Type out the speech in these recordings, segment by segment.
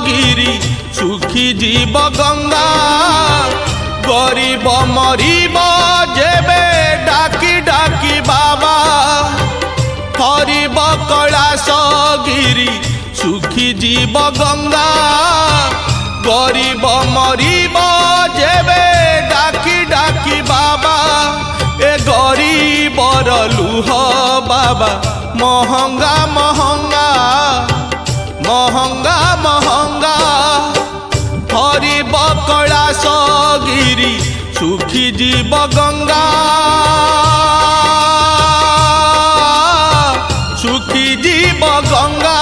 गिरी सुखी जीव गंगा गरीब मरीब जेबे डाकी डाकी बाबा हरिब कैलाश गिरी सुखी जीव गंगा गरीब मरीब जेबे डाकी डाकी बाबा ए गरीबर लुह बाबा महंगा महंगा महंगा महंगा हरिब कैलाश गिरी सुखी जीव गंगा सुखी जीव गंगा।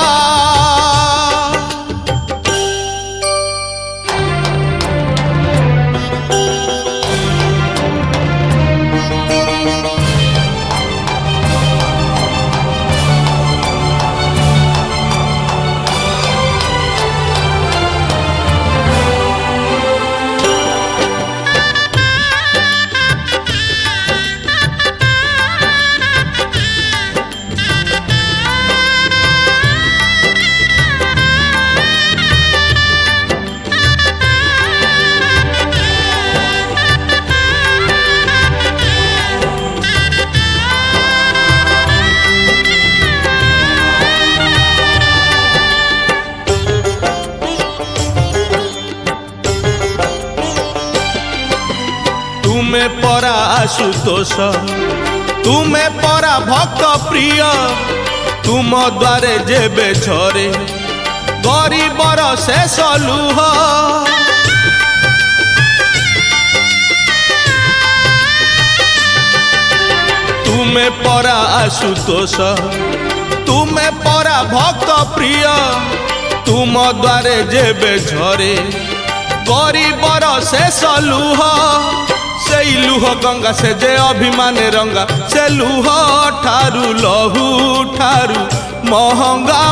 तुमे परा आशुतोष तुमे परा भक्त प्रिय तुम द्वारे जेबे झरे गरीबर शेष लुह तुमे परा आशुतोष तुमे परा भक्त प्रिय तुम द्वारे जेबे झरे गरीबर शेष लुह से लुह गंगा से जे अभिमान रंगा से लुह ठारू लहू ठारू महंगा